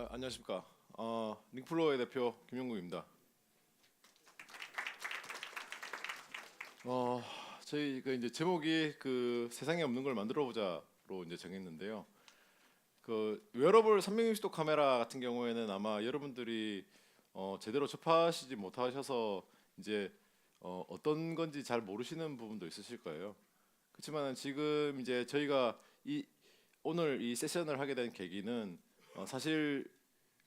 안녕하십니까. 링플로어의 대표 김용국입니다. 저희가 이제 제목이 그 세상에 없는 걸 만들어 보자로 이제 정했는데요. 그 웨어러블 360도 카메라 같은 경우에는 아마 여러분들이 제대로 접하시지 못하셔서 이제 어떤 건지 잘 모르시는 부분도 있으실 거예요. 그렇지만 지금 이제 저희가 오늘 이 세션을 하게 된 계기는 사실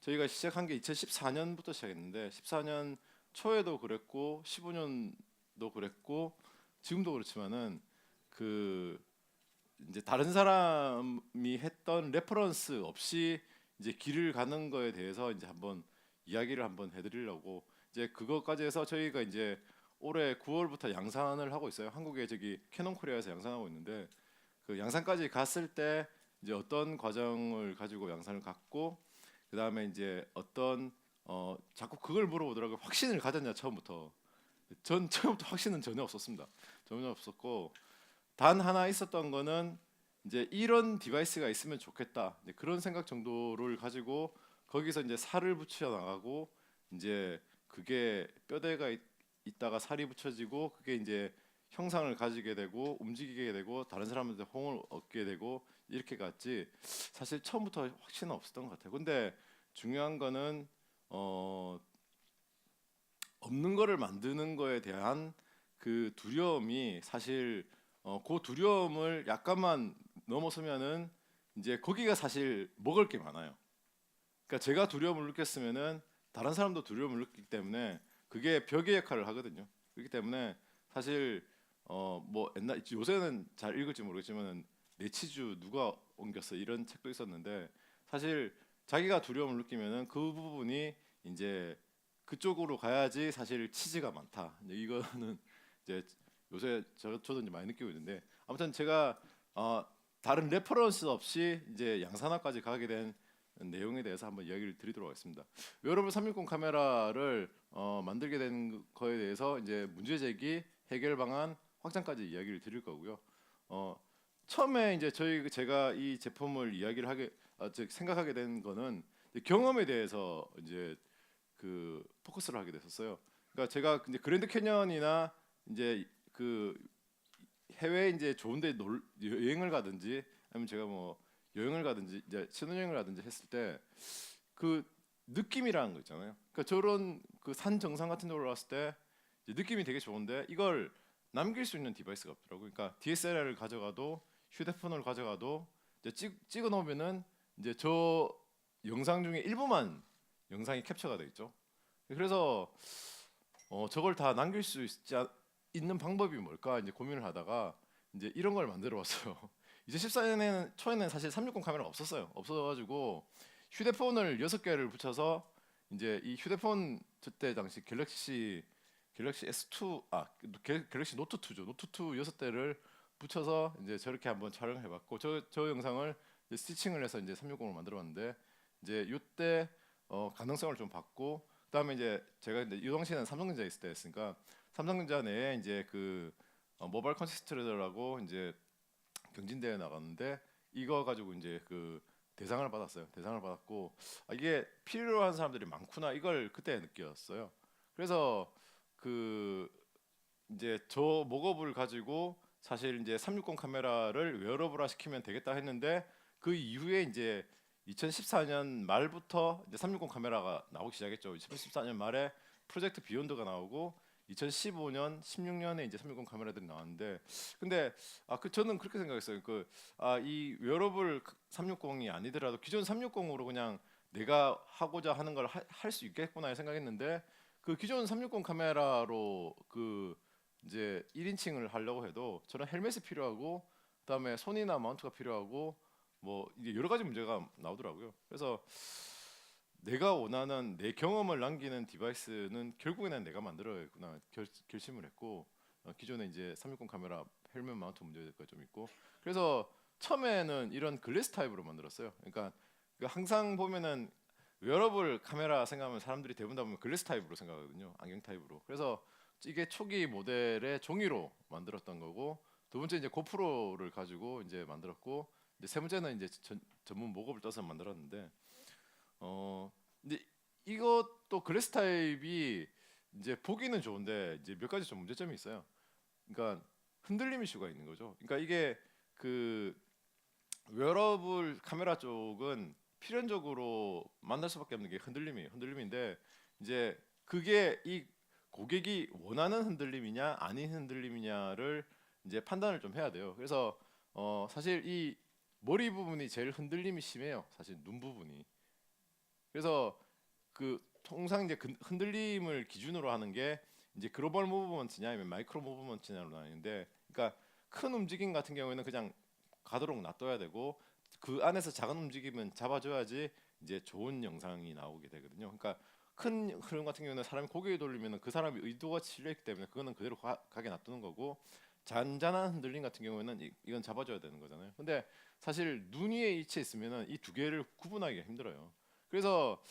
저희가 시작한 게 2014년부터 시작했는데 14년 초에도 그랬고 15년도 그랬고 지금도 그렇지만은 그 이제 다른 사람이 했던 레퍼런스 없이 이제 길을 가는 거에 대해서 이제 한번 이야기를 한번 해드리려고 이제 그것까지 해서 저희가 이제 올해 9월부터 양산을 하고 있어요. 한국에 저기 캐논 코리아에서 양산하고 있는데 그 양산까지 갔을 때 이제 어떤 과정을 가지고 양산을 갔고 그 다음에 이제 어떤 자꾸 그걸 물어보더라고요. 확신을 가졌냐 처음부터. 전 처음부터 확신은 전혀 없었습니다. 전혀 없었고 단 하나 있었던 거는 이제 이런 디바이스가 있으면 좋겠다. 이제 그런 생각 정도를 가지고 거기서 이제 살을 붙여 나가고 이제 그게 뼈대가 있다가 살이 붙여지고 그게 이제 형상을 가지게 되고 움직이게 되고 다른 사람한테 호응을 얻게 되고 이렇게 갔지 사실 처음부터 확신은 없었던 것 같아요. 근데 중요한 거는 없는 거를 만드는 거에 대한 그 두려움이 사실 그 두려움을 약간만 넘어서면은 이제 거기가 사실 먹을 게 많아요. 그러니까 제가 두려움을 느꼈으면은 다른 사람도 두려움을 느끼기 때문에 그게 벽의 역할을 하거든요. 그렇기 때문에 사실 뭐 옛날 요새는 잘 읽을지 모르겠지만 내 치주 누가 옮겼어 이런 책도 있었는데 사실 자기가 두려움을 느끼면은 그 부분이 이제 그쪽으로 가야지 사실 치즈가 많다. 이거는 이제 요새 저도 이제 많이 느끼고 있는데 아무튼 제가 다른 레퍼런스 없이 이제 양산화까지 가게 된 내용에 대해서 한번 이야기를 드리도록 하겠습니다. 웨어러블 360 카메라를 만들게 된 거에 대해서 이제 문제 제기, 해결 방안, 확장까지 이야기를 드릴 거고요. 처음에 이제 제가 이 제품을 생각하게 된 거는 경험에 대해서 이제 그 포커스를 하게 됐었어요. 그러니까 제가 이제 그랜드 캐년이나 이제 그 해외 이제 좋은데 여행을 가든지 아니면 제가 뭐 여행을 가든지 이제 신혼여행을 가든지 했을 때 그 느낌이라는 거 있잖아요. 그러니까 저런 그 산 정상 같은 데 올라왔을 때 느낌이 되게 좋은데 이걸 남길 수 있는 디바이스가 없더라고요. 그러니까 DSLR을 가져가도 휴대폰을 가져가도 이제 찍어 놓으면은 이제 저 영상 중에 일부만 영상이 캡처가 돼 있죠. 그래서 저걸 다 남길 수 있는 방법이 뭘까 이제 고민을 하다가 이제 이런 걸 만들어 봤어요. 2014년에는 초에는 사실 360 카메라가 없어가지고 휴대폰을 6개를 붙여서 이제 이 휴대폰 그때 당시 갤럭시 S2 갤럭시 노트 2죠. 노트 2 6대를 붙여서 이제 저렇게 한번 촬영해 봤고 저 영상을 이제 스티칭을 해서 이제 360을 만들어 봤는데 이제 이때 가능성을 좀 봤고 그다음에 이제 제가 이제 이 당시에는 삼성전자 있을 때였으니까 삼성전자 내에 이제 그 모바일 컨시스트라고 이제 경진대회 나갔는데 이거 가지고 이제 그 대상을 받았어요. 대상을 받았고 이게 필요한 사람들이 많구나 이걸 그때 느꼈어요. 그래서 그 이제 저 목업을 가지고 사실 이제 360 카메라를 웨어러블화 시키면 되겠다 했는데 그 이후에 이제 2014년 말부터 이제 360 카메라가 나오기 시작했죠. 2014년 말에 프로젝트 비욘드가 나오고 2015년, 16년에 이제 360 카메라들이 나왔는데 근데 저는 그렇게 생각했어요. 이 웨어러블 360이 아니더라도 기존 360으로 그냥 내가 하고자 하는 걸 할 수 있겠구나 생각했는데 그 기존 360 카메라로 그 이제 1인칭을 하려고 해도 저런 헬멧이 필요하고 그다음에 손이나 마운트가 필요하고 뭐 이게 여러 가지 문제가 나오더라고요. 그래서 내가 원하는 내 경험을 남기는 디바이스는 결국에는 내가 만들어야겠구나 결심을 했고 기존에 이제 360 카메라 헬멧 마운트 문제가 좀 있고 그래서 처음에는 이런 글래스 타입으로 만들었어요. 그러니까 항상 보면은 웨어러블 카메라 생각하면 사람들이 대부분 다 보면 글래스 타입으로 생각하거든요. 안경 타입으로. 그래서 이게 초기 모델의 종이로 만들었던 거고, 두 번째 이제 고프로를 가지고 이제 만들었고, 이제 세 번째는 이제 전문 목업을 떠서 만들었는데, 근데 이것도 글래스 타입이 이제 보기는 좋은데 이제 몇 가지 좀 문제점이 있어요. 그러니까 흔들림 이슈가 있는 거죠. 그러니까 이게 그 웨어러블 카메라 쪽은 필연적으로 만날 수밖에 없는 게 흔들림이에요. 흔들림인데 이제 그게 이 고객이 원하는 흔들림이냐 아닌 흔들림이냐를 이제 판단을 좀 해야 돼요. 그래서 사실 이 머리 부분이 제일 흔들림이 심해요. 사실 눈 부분이. 그래서 그 통상 이제 흔들림을 기준으로 하는 게 이제 글로벌 무브먼트냐 아니면 마이크로 무브먼트냐로 나뉘는데, 그러니까 큰 움직임 같은 경우에는 그냥 가도록 놔둬야 되고 그 안에서 작은 움직임은 잡아줘야지 이제 좋은 영상이 나오게 되거든요. 그러니까 큰 흐름 같은 경우는 사람이 고개를 돌리면 그 사람의 의도가 실려 있기 때문에 그거는 그대로 가게 놔두는 거고, 잔잔한 흔들림 같은 경우에는 이건 잡아줘야 되는 거잖아요. 근데 사실 눈 위에 위치해 있으면은 이 두 개를 구분하기가 힘들어요. 그래서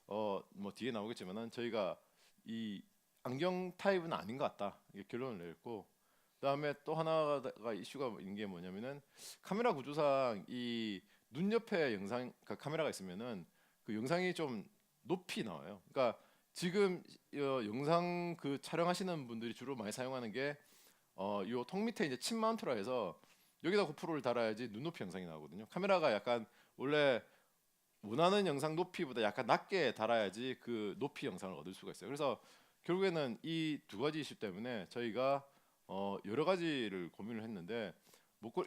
뭐 뒤에 나오겠지만은 저희가 이 안경 타입은 아닌 것 같다 이게 결론을 내렸고, 그다음에 또 하나가 이슈가 있는 게 뭐냐면은 카메라 구조상 이 눈 옆에 영상 그러니까 카메라가 있으면은 그 영상이 좀 높이 나와요. 그러니까 지금 영상 그 촬영하시는 분들이 주로 많이 사용하는 게 요 통 밑에 이제 침 마운트라 해서 여기다 고프로를 달아야지 눈높이 영상이 나오거든요. 카메라가 약간 원래 원하는 영상 높이보다 약간 낮게 달아야지 그 높이 영상을 얻을 수가 있어요. 그래서 결국에는 이 두 가지 이슈 때문에 저희가 여러 가지를 고민을 했는데,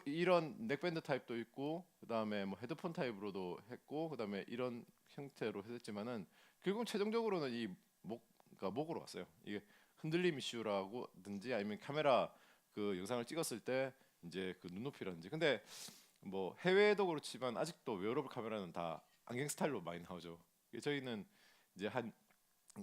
이런 넥밴드 타입도 있고 그다음에 뭐 헤드폰 타입으로도 했고 그다음에 이런 형태로 했지만은 결국 최종적으로는 그러니까 목으로 왔어요. 이게 흔들림 이슈라고든지 아니면 카메라 그 영상을 찍었을 때 이제 그 눈높이라든지. 근데 뭐 해외도 그렇지만 아직도 웨어러블 카메라는 다 안경 스타일로 많이 나오죠. 저희는 이제 한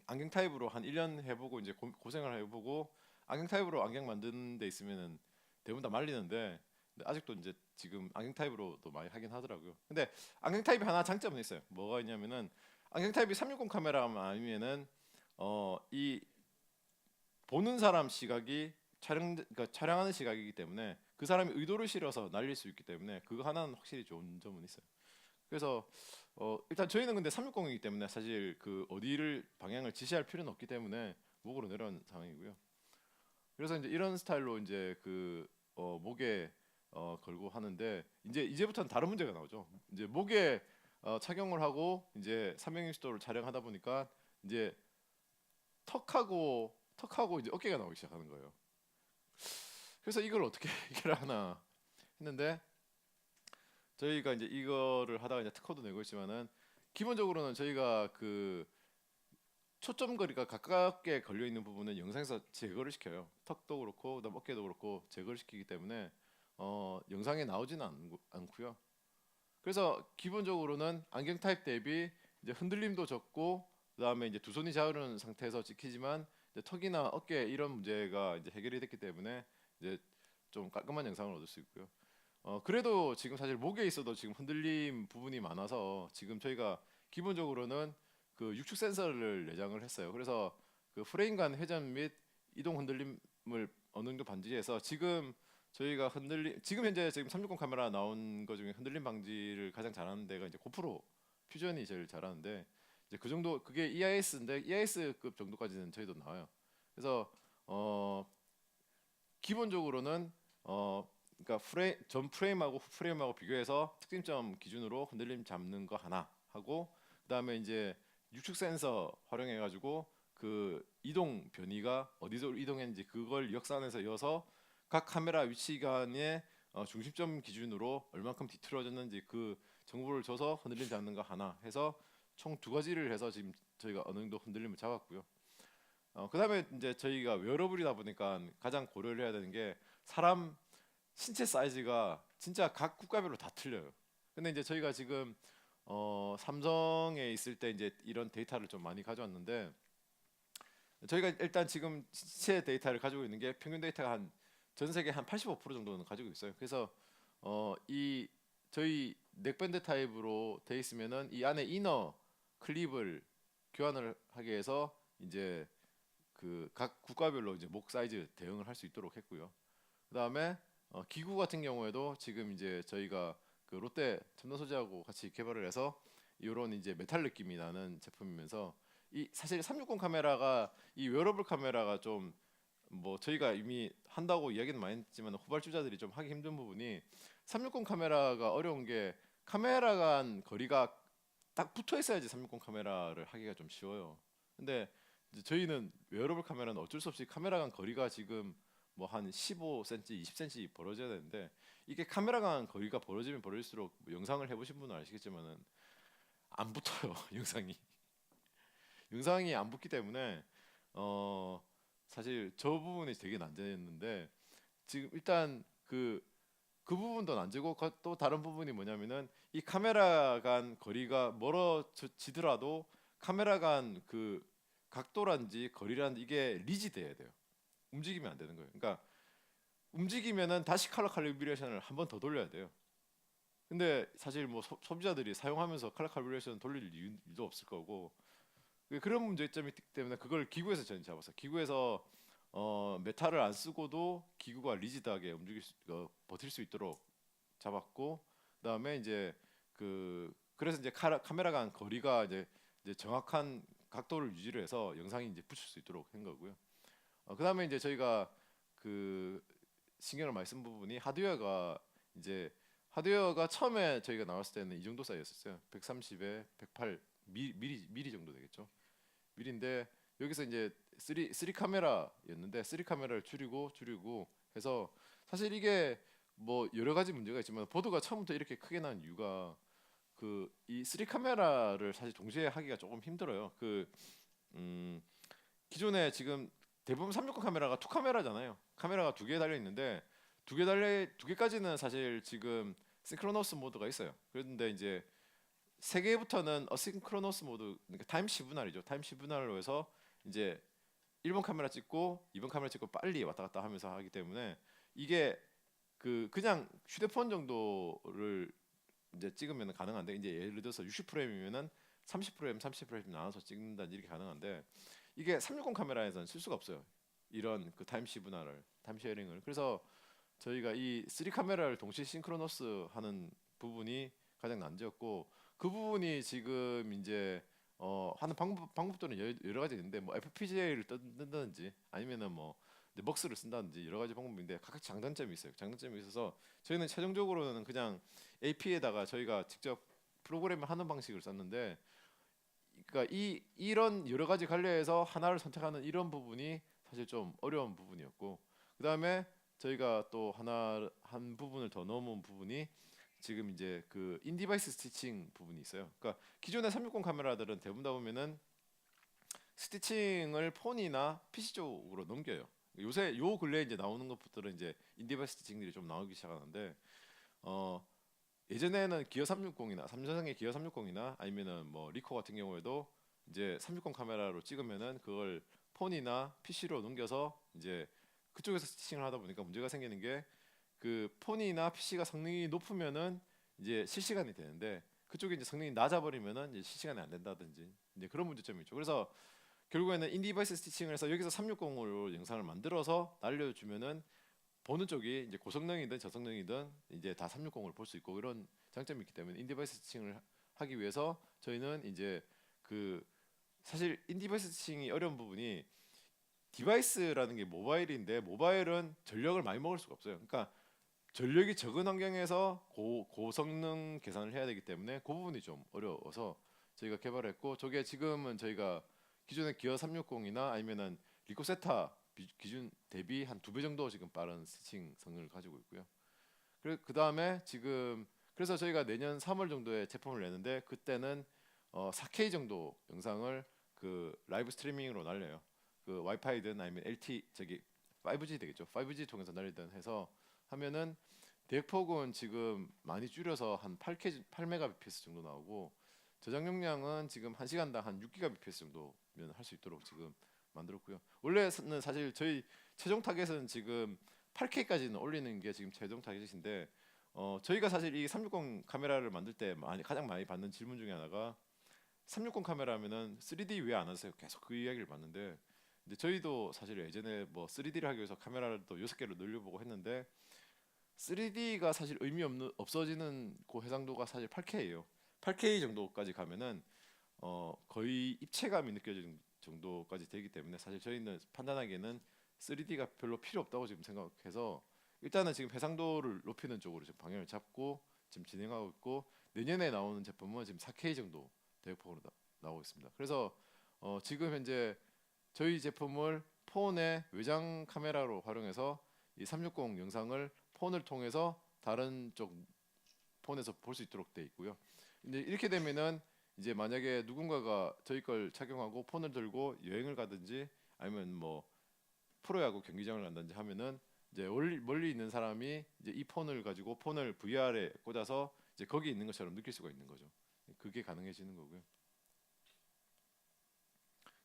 안경 타입으로 한 1년 해보고 이제 고생을 해보고 안경 타입으로 안경 만드는 데 있으면은 대부분 다 말리는데, 근데 아직도 이제 지금 안경 타입으로도 많이 하긴 하더라고요. 근데 안경 타입이 하나 장점은 있어요. 뭐가 있냐면은 안경 타입이 360 카메라만 아니면은 이 보는 사람 시각이 그러니까 촬영하는 시각이기 때문에 그 사람이 의도를 실어서 날릴 수 있기 때문에 그거 하나는 확실히 좋은 점은 있어요. 그래서 일단 저희는 근데 360이기 때문에 사실 그 어디를 방향을 지시할 필요는 없기 때문에 목으로 내려온 상황이고요. 그래서 이제 이런 스타일로 이제 그 목에 걸고 하는데 이제부터는 다른 문제가 나오죠. 이제 목에 착용을 하고 이제 360도를 촬영하다 보니까 이제 턱하고 이제 어깨가 나오기 시작하는 거예요. 그래서 이걸 어떻게 해결하나 했는데, 저희가 이제 이거를 하다가 이제 특허도 내고 있지만은 기본적으로는 저희가 그 초점 거리가 가깝게 걸려 있는 부분은 영상에서 제거를 시켜요. 턱도 그렇고 그다음 어깨도 그렇고 제거를 시키기 때문에 영상에 나오지는 않고요. 그래서 기본적으로는 안경 타입 대비 이제 흔들림도 적고 그다음에 이제 두 손이 자유로운 상태에서 찍히지만 이제 턱이나 어깨 이런 문제가 이제 해결이 됐기 때문에 이제 좀 깔끔한 영상을 얻을 수 있고요. 그래도 지금 사실 목에 있어도 지금 흔들림 부분이 많아서 지금 저희가 기본적으로는 그 육축 센서를 내장을 했어요. 그래서 그 프레임 간 회전 및 이동 흔들림을 어느 정도 방지해서 지금 저희가 지금 현재 지금 360 카메라 나온 거 중에 흔들림 방지를 가장 잘하는 데가 이제 고프로 퓨전이 제일 잘하는데, 이제 그 정도 그게 EIS인데 EIS급 정도까지는 저희도 나와요. 그래서 기본적으로는 그러니까 전 프레임하고 후 프레임하고 비교해서 특징점 기준으로 흔들림 잡는 거 하나 하고, 그다음에 이제 육축 센서 활용해 가지고 그 이동 변이가 어디서 이동했는지 그걸 역산해서 이어서 각 카메라 위치간의 중심점 기준으로 얼만큼 뒤틀어졌는지 그 정보를 줘서 흔들림 잡는 거 하나 해서 총 두 가지를 해서 지금 저희가 어느 정도 흔들림을 잡았고요. 그다음에 이제 저희가 웨어러블이다 보니까 가장 고려를 해야 되는 게 사람 신체 사이즈가 진짜 각 국가별로 다 틀려요. 근데 이제 저희가 지금 삼성에 있을 때 이제 이런 데이터를 좀 많이 가져왔는데, 저희가 일단 지금 신체 데이터를 가지고 있는 게 평균 데이터가 한 전 세계 한 85% 정도는 가지고 있어요. 그래서 이 저희 넥밴드 타입으로 돼 있으면은 이 안에 이너 클립을 교환을 하게 해서 이제 그 각 국가별로 이제 목 사이즈 대응을 할 수 있도록 했고요. 그다음에 기구 같은 경우에도 지금 이제 저희가 그 롯데 첨단 소재하고 같이 개발을 해서 이런 이제 메탈 느낌이 나는 제품이면서 이 사실 360 카메라가 이 웨어러블 카메라가 좀 뭐 저희가 이미 한다고 이야기는 많이 했지만 후발주자들이 좀 하기 힘든 부분이 360 카메라가 어려운 게 카메라 간 거리가 딱 붙어 있어야지 360 카메라를 하기가 좀 쉬워요. 근데 이제 저희는 웨어러블 카메라는 어쩔 수 없이 카메라 간 거리가 지금 뭐 한 15cm, 20cm 벌어져야 되는데 이게 카메라 간 거리가 벌어지면 벌어질수록 뭐 영상을 해보신 분은 아시겠지만은 안 붙어요. 영상이 안 붙기 때문에 어 사실 저 부분이 되게 난제였는데 지금 일단 그 부분도 난제고 또 다른 부분이 뭐냐면은 이 카메라 간 거리가 멀어지더라도 카메라 간 그 각도란지 거리란지 이게 리지드해야 돼요. 움직이면 안 되는 거예요. 그러니까 움직이면은 다시 컬러 칼리브레이션을 한 번 더 돌려야 돼요. 근데 사실 뭐 소비자들이 사용하면서 컬러 칼리브레이션 돌릴 이유도 없을 거고 그런 문제점이 있기 때문에 그걸 기구에서 저는 잡았어요. 기구에서 메탈을 안 쓰고도 기구가 리지드하게 버틸 수 있도록 잡았고 그다음에 이제 그래서 이제 카메라 간 거리가 이제 정확한 각도를 유지를 해서 영상이 이제 붙일 수 있도록 한 거고요. 그다음에 이제 저희가 그 신경을 많이 쓴 부분이 하드웨어가 처음에 저희가 나왔을 때는 이 정도 사이였었어요. 130에 108 미리 정도 되겠죠. 미리인데 여기서 이제 3 카메라였는데 3 카메라를 줄이고 해서 사실 이게 뭐 여러 가지 문제가 있지만 보드가 처음부터 이렇게 크게 난 이유가 이 3 카메라를 사실 동시에 하기가 조금 힘들어요. 음, 기존에 지금 대부분 360 카메라가 투 카메라잖아요. 카메라가 두 개 달려 있는데 두 개까지는 사실 지금 싱크로너스 모드가 있어요. 그런데 이제 세 개부터는 어싱크로너스 모드, 그러니까 타임 시분할이죠. 타임 시분할로 해서 이제 1번 카메라 찍고 2번 카메라 찍고 빨리 왔다 갔다 하면서 하기 때문에 이게 그냥 휴대폰 정도를 이제 찍으면 가능한데 이제 예를 들어서 60프레임이면은 30프레임 나눠서 찍는다 이렇게 가능한데 이게 360 카메라에서는 쓸 수가 없어요. 이런 그 타임 시분할을 타임 쉐어링을. 그래서 저희가 이 3 카메라를 동시에 싱크로너스 하는 부분이 가장 난제였고 그 부분이 지금 이제 하는 방법들은 여러 가지 있는데 뭐 FPGA를 뜬다든지 아니면은 뭐 먹스를 쓴다든지 여러 가지 방법인데 각각 장단점이 있어요. 장단점이 있어서 저희는 최종적으로는 그냥 AP에다가 저희가 직접 프로그램을 하는 방식을 썼는데 그러니까 이런 여러 가지 관련해서 하나를 선택하는 이런 부분이 사실 좀 어려운 부분이었고 그다음에 저희가 또 한 부분을 더 넣은 부분이 지금 이제 그 인디바이스 스티칭 부분이 있어요. 그러니까 기존의 360 카메라들은 대부분 다 보면은 스티칭을 폰이나 PC 쪽으로 넘겨요. 요새 요 근래 이제 나오는 것들은 이제 인디바이스 스티칭들이 좀 나오기 시작하는데 어 예전에는 기어 360이나 삼성의 기어 360이나 아니면은 뭐 리코 같은 경우에도 이제 360 카메라로 찍으면은 그걸 폰이나 PC로 넘겨서 이제 그쪽에서 스티칭을 하다 보니까 문제가 생기는 게 그 폰이나 PC가 성능이 높으면은 이제 실시간이 되는데 그쪽에 이제 성능이 낮아버리면은 이제 실시간이 안 된다든지 이제 그런 문제점이 있죠. 그래서 결국에는 인디바이스 스티칭을 해서 여기서 360으로 영상을 만들어서 날려주면은 보는 쪽이 이제 고성능이든 저성능이든 이제 다 360을 볼 수 있고 이런 장점이 있기 때문에 인디바이스 스티칭을 하기 위해서 저희는 이제 그 사실 인디바이스 스티칭이 어려운 부분이 디바이스라는 게 모바일인데 모바일은 전력을 많이 먹을 수가 없어요. 그러니까 전력이 적은 환경에서 고성능 계산을 해야 되기 때문에 그 부분이 좀 어려워서 저희가 개발했고 저게 지금은 저희가 기존의 기어 360이나 아니면은 리코세타 기준 대비 한 2배 정도 지금 빠른 스팅 성능을 가지고 있고요. 그 다음에 지금 그래서 저희가 내년 3월 정도에 제품을 내는데 그때는 4K 정도 영상을 그 라이브 스트리밍으로 날려요. 그 와이파이든 아니면 LT 저기 5G 되겠죠. 5G 통해서 날리든 해서 하면은 대역폭은 지금 많이 줄여서 한 8K 8Mbps 정도 나오고 저장 용량은 지금 1시간당 한 6GBps 정도면 할 수 있도록 지금 만들었고요. 원래는 사실 저희 최종 타겟은 지금 8K까지는 올리는 게 지금 최종 타겟인데 저희가 사실 이 360 카메라를 만들 때 가장 많이 받는 질문 중에 하나가 360 카메라면은 3D 왜 안 하세요? 계속 그 이야기를 봤는데, 근데 저희도 사실 예전에 뭐 3D를 하기 위해서 카메라를 또 6개로 늘려보고 했는데 3D가 사실 없어지는 그 해상도가 사실 8K예요. 8K 정도까지 가면은 거의 입체감이 느껴지는 정도까지 되기 때문에 사실 저희는 판단하기에는 3D가 별로 필요 없다고 지금 생각해서 일단은 지금 해상도를 높이는 쪽으로 지금 방향을 잡고 지금 진행하고 있고, 내년에 나오는 제품은 지금 4K 정도 대역폭으로 나오고 있습니다. 그래서 지금 현재 저희 제품을 폰의 외장 카메라로 활용해서 이 360 영상을 폰을 통해서 다른 쪽 폰에서 볼 수 있도록 돼 있고요. 이제 이렇게 되면은 이제 만약에 누군가가 저희 걸 착용하고 폰을 들고 여행을 가든지 아니면 뭐 프로야구 경기장을 간다든지 하면은 이제 멀리 있는 사람이 이제 이 폰을 가지고 폰을 VR에 꽂아서 이제 거기 있는 것처럼 느낄 수가 있는 거죠. 그게 가능해지는 거고요.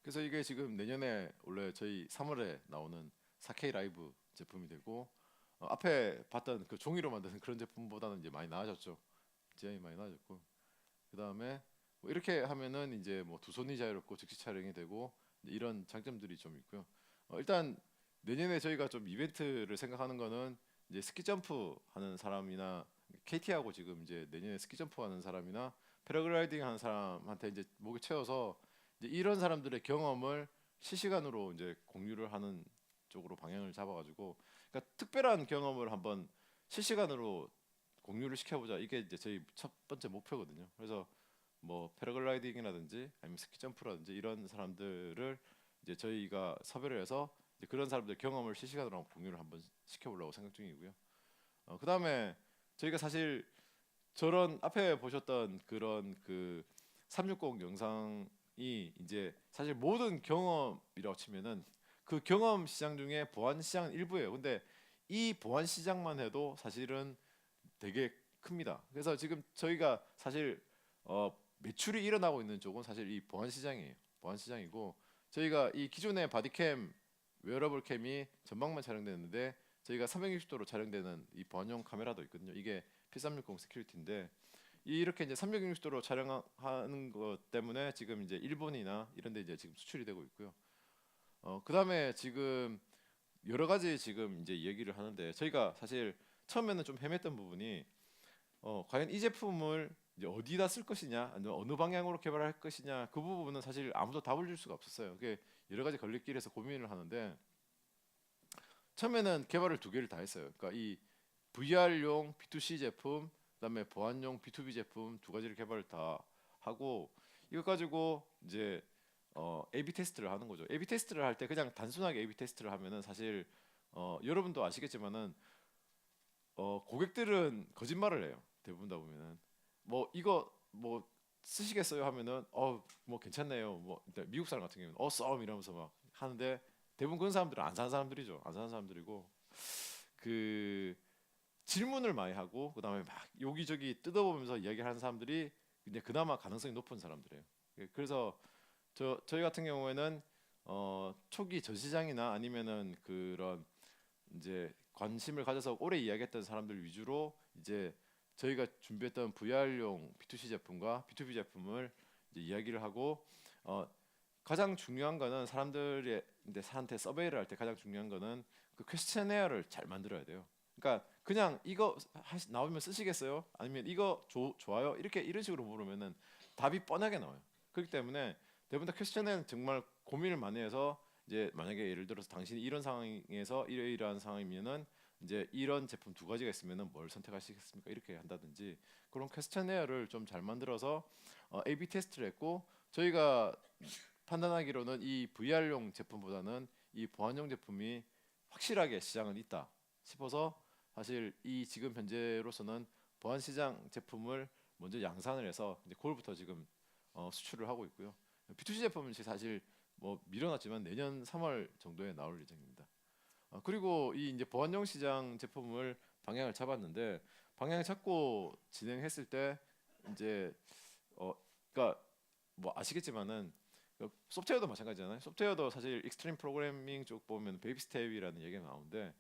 그래서 이게 지금 내년에 원래 저희 3월에 나오는 4K 라이브 제품이 되고, 앞에 봤던 그 종이로 만드는 그런 제품보다는 이제 많이 나아졌죠. 디자인이 많이 나아졌고, 그 다음에 뭐 이렇게 하면은 이제 뭐 두 손이 자유롭고 즉시 촬영이 되고 이런 장점들이 좀 있고요. 일단 내년에 저희가 좀 이벤트를 생각하는 거는 이제 스키 점프 하는 사람이나 KT하고 지금 이제 내년에 스키 점프 하는 사람이나 패러글라이딩 하는 사람한테 이제 목에 채워서 이제 이런 사람들의 경험을 실시간으로 이제 공유를 하는 쪽으로 방향을 잡아가지고, 그러니까 특별한 경험을 한번 실시간으로 공유를 시켜보자. 이게 이제 저희 첫 번째 목표거든요. 그래서 뭐 패러글라이딩이라든지 아니면 스키 점프라든지 이런 사람들을 이제 저희가 섭외를 해서 이제 그런 사람들 경험을 실시간으로 한번 공유를 한번 시켜보려고 생각 중이고요. 그다음에 저희가 사실 저런 앞에 보셨던 그런 그 360 영상이 이제 사실 모든 경험이라고 치면은 그 경험 시장 중에 보안 시장은 일부예요. 근데 이 보안 시장만 해도 사실은 되게 큽니다. 그래서 지금 저희가 사실 매출이 일어나고 있는 쪽은 사실 이 보안 시장이에요. 보안 시장이고, 저희가 이 기존의 바디캠, 웨어러블 캠이 전방만 촬영되는데 저희가 360도로 촬영되는 이 보안용 카메라도 있거든요. 이게 P360 시큐리티인데 이렇게 이제 360도로 촬영하는 것 때문에 지금 이제 일본이나 이런 데 이제 지금 수출이 되고 있고요. 그다음에 지금 여러 가지 지금 이제 얘기를 하는데 저희가 사실 처음에는 좀 헤맸던 부분이 과연 이 제품을 이제 어디다 쓸 것이냐, 아니면 어느 방향으로 개발할 것이냐, 그 부분은 사실 아무도 답을 줄 수가 없었어요. 그게 여러 가지 걸림길에서 고민을 하는데 처음에는 개발을 두 개를 다 했어요. 그러니까 이 VR용 B2C 제품, 그다음에 보안용 B2B 제품 두 가지를 개발을 다 하고, 이거 가지고 이제 A/B 테스트를 하는 거죠. A/B 테스트를 할 때 그냥 단순하게 A/B 테스트를 하면은 사실 여러분도 아시겠지만은 고객들은 거짓말을 해요. 대부분 다 보면은 뭐 이거 뭐 쓰시겠어요 하면은 뭐 괜찮네요. 뭐 일단 미국 사람 같은 경우는 썸 이러면서 막 하는데 대부분 그런 사람들은 안 사는 사람들이죠. 안 사는 사람들이고, 그 질문을 많이 하고 그다음에 막 여기저기 뜯어보면서 이야기하는 사람들이 이제 그나마 가능성이 높은 사람들이에요. 그래서 저희 같은 경우에는 초기 전시장이나 아니면은 그런 이제 관심을 가져서 오래 이야기했던 사람들 위주로 이제 저희가 준비했던 VR용 B2C 제품과 B2B 제품을 이제 이야기를 하고, 가장 중요한 거는 사람들의 이제 사한테 서베이를 할 때 가장 중요한 거는 그 퀘스천에어를 잘 만들어야 돼요. 그러니까 그냥 이거 나오면 쓰시겠어요? 아니면 이거 좋아요? 이렇게 이런 식으로 물으면은 답이 뻔하게 나와요. 그렇기 때문에 대부분 다 퀘스천에는 정말 고민을 많이 해서 이제 만약에 예를 들어서 당신이 이런 상황에서 이러이러한 상황이면은 이제 이런 제품 두 가지가 있으면은 뭘 선택하시겠습니까? 이렇게 한다든지 그런 퀘스천에어를 좀 잘 만들어서 A/B 테스트를 했고, 저희가 판단하기로는 이 VR용 제품보다는 이 보안용 제품이 확실하게 시장은 있다 싶어서 사실 이 지금 현재로서는 보안 시장 제품을 먼저 양산을 해서 이제 그걸부터 지금 수출을 하고 있고요. B2C 제품은 사실 뭐 미뤄놨지만 내년 3월 정도에 나올 예정입니다. 그리고 이 이제 보안용 시장 제품을 방향을 잡았는데 방향을 잡고 진행했을 때 이제 그러니까 뭐 아시겠지만은 소프트웨어도 마찬가지잖아요. 소프트웨어도 사실 익스트림 프로그래밍 쪽 보면 베이비 스텝이라는 얘기가 나오는데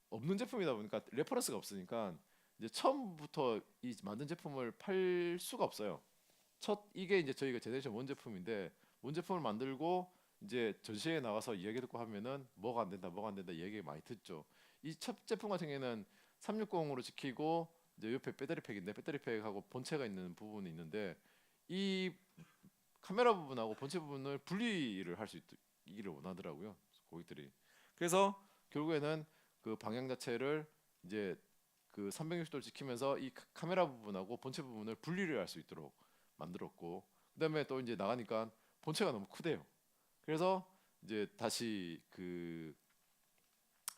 없는 제품이다 보니까 레퍼런스가 없으니까 이제 처음부터 이 만든 제품을 팔 수가 없어요. 첫 이게 이제 저희가 제네레이션 1 제품인데 원 제품을 만들고 이제 전시회에 나가서 이야기 듣고 하면은 뭐가 안 된다, 뭐가 안 된다 이야기 많이 듣죠. 이 첫 제품 같은 경우에는 360으로 지키고 이제 옆에 배터리 팩인데 배터리 팩하고 본체가 있는 부분이 있는데 이 카메라 부분하고 본체 부분을 분리를 할 수 있기를 원하더라고요 고객들이. 그래서 결국에는 그 방향 자체를 이제 그 360도를 지키면서 이 카메라 부분하고 본체 부분을 분리를 할 수 있도록 만들었고, 그다음에 또 이제 나가니까 본체가 너무 크대요. 그래서 이제 다시 그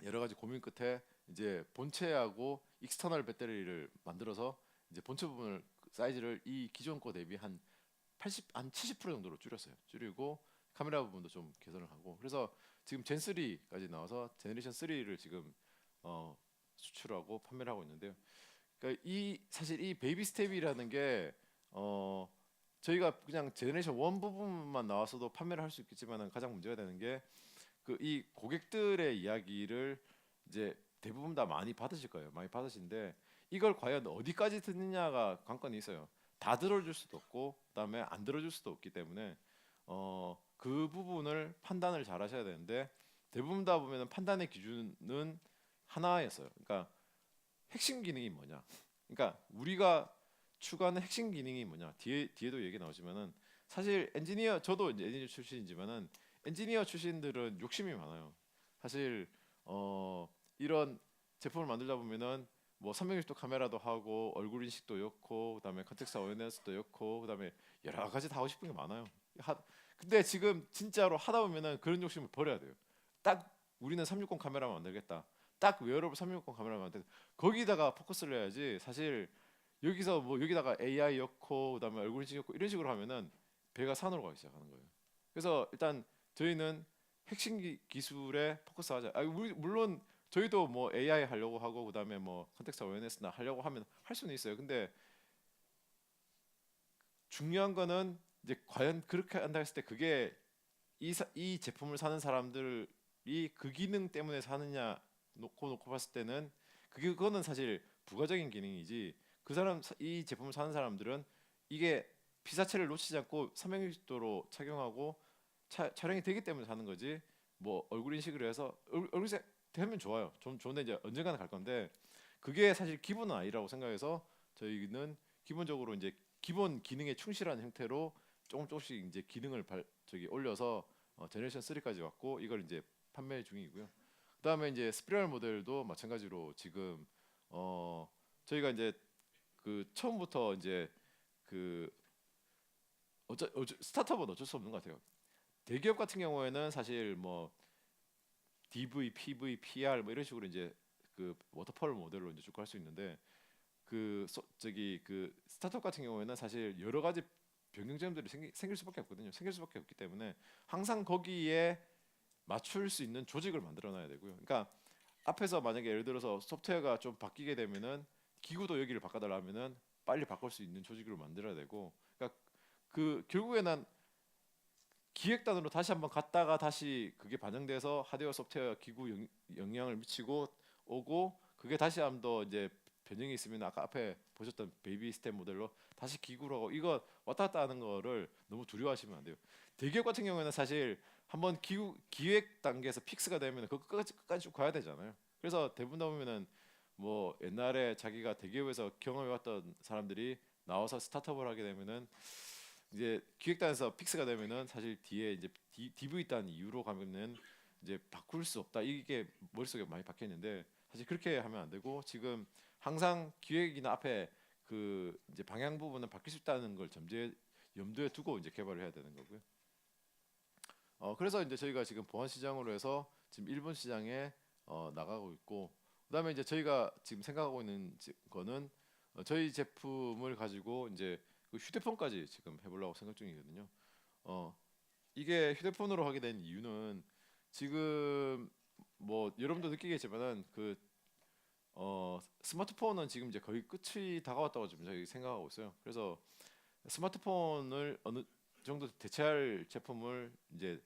여러 가지 고민 끝에 이제 본체하고 익스터널 배터리를 만들어서 이제 본체 부분을 사이즈를 이 기존 거 대비 한 80, 한 70% 정도로 줄였어요. 줄이고 카메라 부분도 좀 개선을 하고, 그래서 지금 젠 3까지 나와서 제너레이션 3를 지금 수출하고 판매를 하고 있는데요. 그러니까 이 사실 이 베이비 스텝이라는 게 저희가 그냥 제너레이션 1 부분만 나와서도 판매를 할 수 있겠지만 가장 문제가 되는 게 그 이 고객들의 이야기를 이제 대부분 다 많이 받으실 거예요. 많이 받으시는데 이걸 과연 어디까지 듣느냐가 관건이 있어요. 다 들어줄 수도 없고 그다음에 안 들어줄 수도 없기 때문에 그 부분을 판단을 잘 하셔야 되는데 대부분 다 보면은 판단의 기준은 하나였어요. 그러니까 핵심 기능이 뭐냐? 그러니까 우리가 추구하는 핵심 기능이 뭐냐? 뒤에도 얘기 나오지만은 사실 엔지니어, 저도 이제 엔지니어 출신이지만은 엔지니어 출신들은 욕심이 많아요. 사실 이런 제품을 만들다 보면은 뭐 360도 카메라도 하고 얼굴 인식도 넣고 그다음에 컨텍스트 어웨어네스도 넣고 그다음에 여러 가지 다 하고 싶은 게 많아요. 근데 지금 진짜로 하다 보면은 그런 욕심을 버려야 돼요. 딱 우리는 360 카메라만 만들겠다. 딱 웨어러블 360 카메라만 만들겠다. 거기다가 포커스를 해야지. 사실 여기서 뭐 여기다가 AI 넣고 그다음에 얼굴 인식 넣고 이런 식으로 하면은 배가 산으로 가기 시작하는 거예요. 그래서 일단 저희는 핵심 기술에 포커스하자. 물론 저희도 뭐 AI 하려고 하고 그다음에 뭐 컨텍스트 어웨어네스나 하려고 하면 할 수는 있어요. 근데 중요한 거는 이제 과연 그렇게 한다 했을 때 그게 이 제품을 사는 사람들이 그 기능 때문에 사느냐 놓고 봤을 때는 그거는 사실 부가적인 기능이지, 그 사람 이 제품을 사는 사람들은 이게 피사체를 놓치지 않고 360도로 착용하고 촬영이 되기 때문에 사는 거지. 뭐 얼굴 인식을 해서 얼굴 인식 되면 좋아요. 좀 좋은데 이제 언젠가는 갈 건데 그게 사실 기본은 아니라고 생각해서 저희는 기본적으로 이제 기본 기능에 충실한 형태로 조금씩 이제 기능을 올려서 제너레이션 3까지 왔고 이걸 이제 판매 중이고요. 그다음에 이제 스피럴 모델도 마찬가지로 지금 저희가 이제 그 처음부터 이제 그 스타트업은 어쩔 수 없는 것 같아요. 대기업 같은 경우에는 사실 뭐 DV, PV, PR 뭐 이런 식으로 이제 그 워터폴 모델로 이제 쭉 할 수 있는데 그 스타트업 같은 경우에는 사실 여러 가지 변경점들이 생길 수밖에 없거든요. 생길 수밖에 없기 때문에 항상 거기에 맞출 수 있는 조직을 만들어 놔야 되고요. 그러니까 앞에서 만약에 예를 들어서 소프트웨어가 좀 바뀌게 되면은 기구도 여기를 바꿔달라 하면은 빨리 바꿀 수 있는 조직으로 만들어야 되고, 그러니까 그 결국에는 기획단으로 다시 한번 갔다가 다시 그게 반영돼서 하드웨어 소프트웨어 기구 영향을 미치고 오고, 그게 다시 한번 더 이제 변형이 있으면 아까 앞에 보셨던 베이비 스텝 모델로 다시 기구로 하고 이거 왔다 갔다 하는 거를 너무 두려워하시면 안 돼요. 대기업 같은 경우에는 사실 한번 기획 단계에서 픽스가 되면 그 끝까지 쭉 가야 되잖아요. 그래서 대부분 다 보면은 뭐 옛날에 자기가 대기업에서 경험해왔던 사람들이 나와서 스타트업을 하게 되면은 이제 기획단에서 픽스가 되면은 사실 뒤에 이제 DV 단 이후로 가면은 이제 바꿀 수 없다, 이게 머릿속에 많이 박혀 있는데 사실 그렇게 하면 안 되고 지금 항상 기획이나 앞에 그 이제 방향 부분은 바뀔 수 있다는 걸 염두에 두고 이제 개발을 해야 되는 거고요. 그래서 이제 저희가 지금 보안 시장으로 해서 지금 일본 시장에 나가고 있고, 그다음에 이제 저희가 지금 생각하고 있는 거는 저희 제품을 가지고 이제 그 휴대폰까지 지금 해보려고 생각 중이거든요. 이게 휴대폰으로 하게 된 이유는 지금 뭐 여러분도 느끼겠지만은 스마트폰은 지금 이제 거의 끝이 다가왔다고 지금 저희 생각하고 있어요. 그래서 스마트폰을 어느 정도 대체할 제품을 이제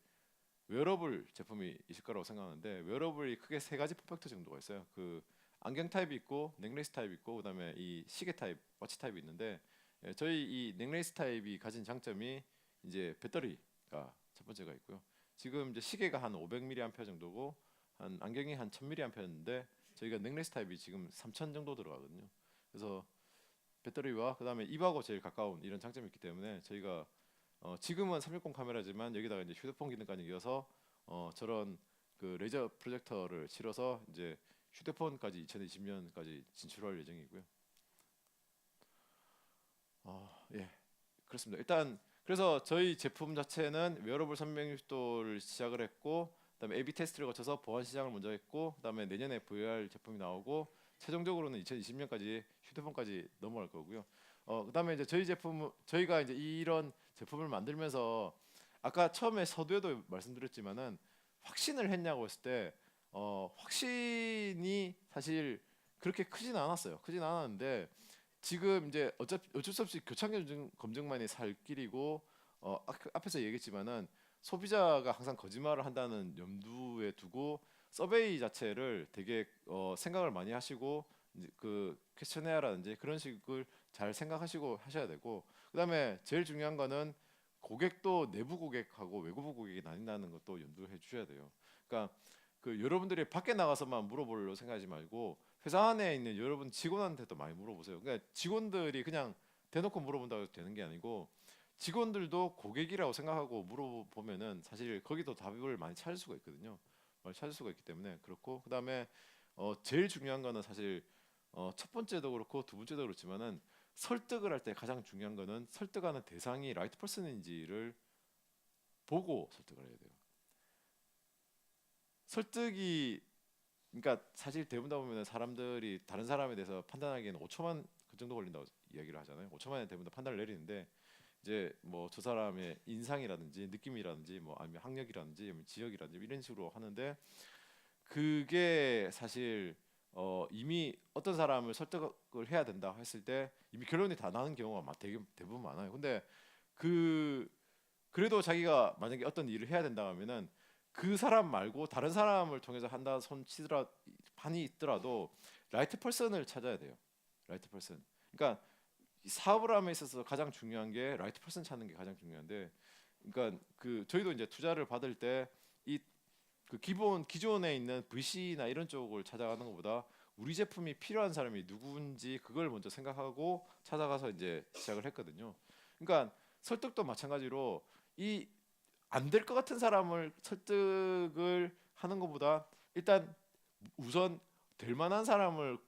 웨어러블 제품이 있을 거라고 생각하는데, 웨어러블이 크게 세 가지 포팩터 정도가 있어요. 그 안경 타입이 있고 넥레스 타입이 있고 그다음에 이 시계 타입, 워치 타입이 있는데 예, 저희 이 넥레이스 타입이 가진 장점이 이제 배터리가 첫 번째가 있고요. 지금 이제 시계가 한 500mAh 정도고 한 안경이 한 1000mAh인데 저희가 넥레이스 타입이 지금 3000 정도 들어가거든요. 그래서 배터리와 그다음에 입하고 제일 가까운 이런 장점이 있기 때문에 저희가 지금은 360 카메라지만 여기다가 이제 휴대폰 기능까지 이어서 저런 그 레이저 프로젝터를 실어서 이제 휴대폰까지 2020년까지 진출할 예정이고요. 예, 그렇습니다. 일단 그래서 저희 제품 자체는 웨어러블 360도를 시작을 했고, 그다음에 A/B 테스트를 거쳐서 보안 시장을 먼저 했고, 그다음에 내년에 VR 제품이 나오고, 최종적으로는 2020년까지 휴대폰까지 넘어갈 거고요. 그다음에 이제 저희 제품 저희가 이제 이런 제품을 만들면서 아까 처음에 서두에도 말씀드렸지만은 확신을 했냐고 했을 때 확신이 사실 그렇게 크진 않았어요. 크진 않았는데 지금 이제 어쩔 수 없이 교차 검증만이 살 길이고 앞에서 얘기했지만은 소비자가 항상 거짓말을 한다는 염두에 두고 서베이 자체를 되게 생각을 많이 하시고 이제 그 퀘스천헤어라든지 그런 식을 잘 생각하시고 하셔야 되고, 그다음에 제일 중요한 거는 고객도 내부 고객하고 외부 고객이 나뉜다는 것도 염두해 주셔야 돼요. 그러니까 그 여러분들이 밖에 나가서만 물어보려고 생각하지 말고 회사 안에 있는 여러분 직원한테도 많이 물어보세요. 그러니까 직원들이 그냥 대놓고 물어본다고 해서 되는 게 아니고 직원들도 고객이라고 생각하고 물어보면은 사실 거기도 답을 많이 찾을 수가 있거든요. 많이 찾을 수가 있기 때문에 그렇고, 그다음에 제일 중요한 거는 사실 첫 번째도 그렇고 두 번째도 그렇지만은 설득을 할 때 가장 중요한 거는 설득하는 대상이 라이트 퍼슨인지를 보고 설득을 해야 돼요. 설득이 그러니까 사실 대부분 다 보면 사람들이 다른 사람에 대해서 판단하기에는 5초만 그 정도 걸린다고 이야기를 하잖아요. 5초만에 대부분 다 판단을 내리는데 이제 뭐 저 사람의 인상이라든지 느낌이라든지 뭐 아니면 학력이라든지 아니면 지역이라든지 이런 식으로 하는데 그게 사실 이미 어떤 사람을 설득을 해야 된다 했을 때 이미 결론이 다 나는 경우가 되게 대부분 많아요. 근데 그 그래도 자기가 만약에 어떤 일을 해야 된다 하면은 그 사람 말고 다른 사람을 통해서 한다 손 치더라 판이 있더라도 라이트 퍼슨을 찾아야 돼요. 라이트 퍼슨. 그러니까 이 사업을 함에 있어서 가장 중요한 게 라이트 퍼슨 찾는 게 가장 중요한데, 그러니까 그 저희도 이제 투자를 받을 때 이 그 기존에 있는 VC나 이런 쪽을 찾아가는 것보다 우리 제품이 필요한 사람이 누구인지 그걸 먼저 생각하고 찾아가서 이제 시작을 했거든요. 그러니까 설득도 마찬가지로 이 안 될 것 같은 사람을 설득을 하는 것보다 일단 우선 될 만한 사람을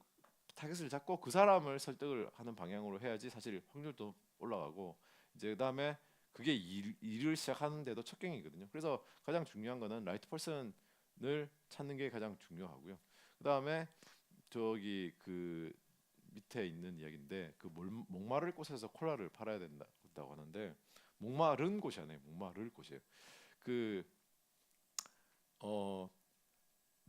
타겟을 잡고 그 사람을 설득을 하는 방향으로 해야지 사실 확률도 올라가고 이제 그다음에 그게 일을 시작하는데도 첫 경이거든요. 그래서 가장 중요한 거는 라이트 퍼슨을 찾는 게 가장 중요하고요. 그다음에 저기 그 밑에 있는 이야기인데 그 목마를 곳에서 콜라를 팔아야 된다고 하는데 목마른 곳이 아니에요. 목마를 곳이에요. 그 어,